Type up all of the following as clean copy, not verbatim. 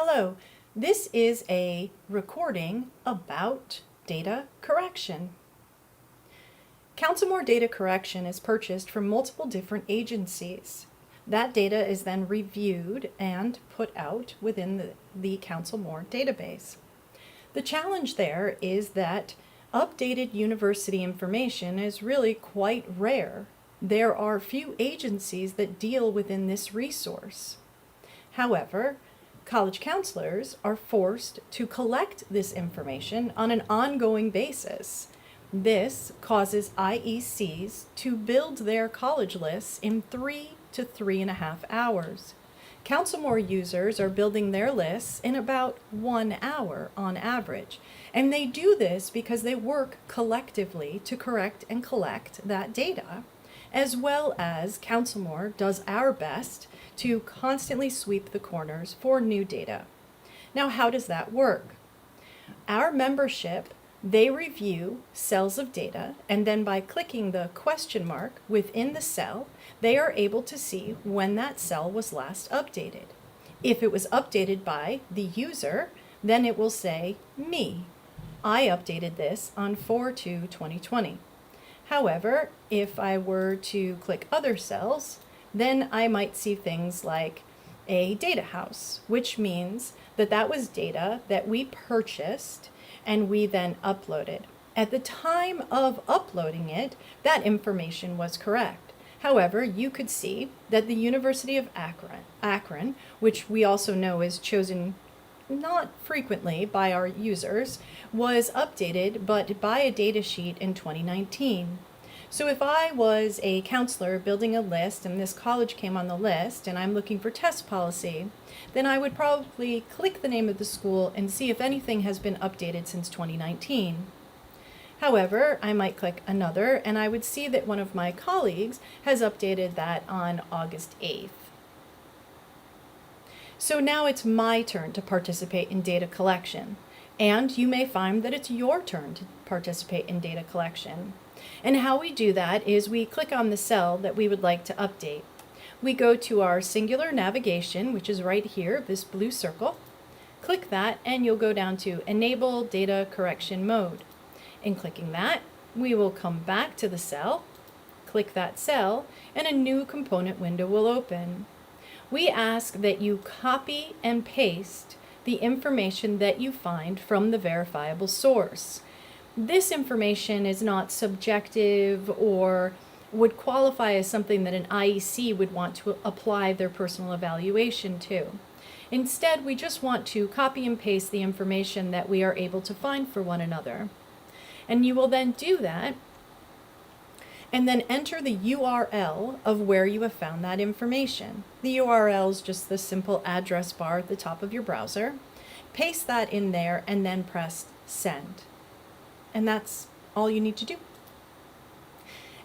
Hello, this is a recording about data correction. CounselMore data correction is purchased from multiple different agencies. That data is then reviewed and put out within the CounselMore database. The challenge there is that updated university information is really quite rare. There are few agencies that deal within this resource. However, college counselors are forced to collect this information on an ongoing basis. This causes IECs to build their college lists in 3 to 3.5 hours. CounselMore users are building their lists in about 1 hour on average, and they do this because they work collectively to correct and collect that data, as well as CounselMore does our best to constantly sweep the corners for new data. Now, how does that work? Our membership, they review cells of data, and then by clicking the question mark within the cell, they are able to see when that cell was last updated. If it was updated by the user, then it will say, me. I updated this on 4/2/2020. However, if I were to click other cells, then I might see things like a data house, which means that that was data that we purchased and we then uploaded. At the time of uploading it, that information was correct. However, you could see that the University of Akron, which we also know is chosen not frequently by our users, was updated but by a data sheet in 2019. So if I was a counselor building a list and this college came on the list and I'm looking for test policy, then I would probably click the name of the school and see if anything has been updated since 2019. However, I might click another and I would see that one of my colleagues has updated that on August 8th. So now it's my turn to participate in data collection, and you may find that it's your turn to participate in data collection. And how we do that is we click on the cell that we would like to update. We go to our singular navigation, which is right here, this blue circle. Click that and you'll go down to Enable Data Correction Mode. In clicking that, we will come back to the cell, click that cell, and a new component window will open. We ask that you copy and paste the information that you find from the verifiable source. This information is not subjective or would qualify as something that an IEC would want to apply their personal evaluation to. Instead, we just want to copy and paste the information that we are able to find for one another. And you will then do that and then enter the URL of where you have found that information. The URL is just the simple address bar at the top of your browser. Paste that in there and then press send. And that's all you need to do.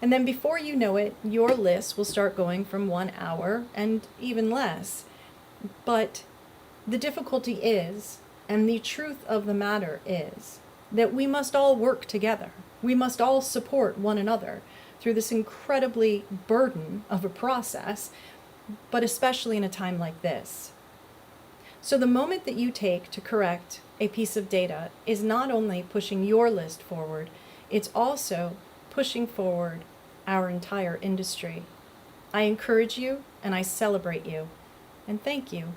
And then before you know it, your list will start going from 1 hour and even less. But the difficulty is, and the truth of the matter is, that we must all work together. We must all support one another through this incredibly burden of a process, but especially in a time like this. So the moment that you take to correct a piece of data is not only pushing your list forward, it's also pushing forward our entire industry. I encourage you and I celebrate you, and thank you.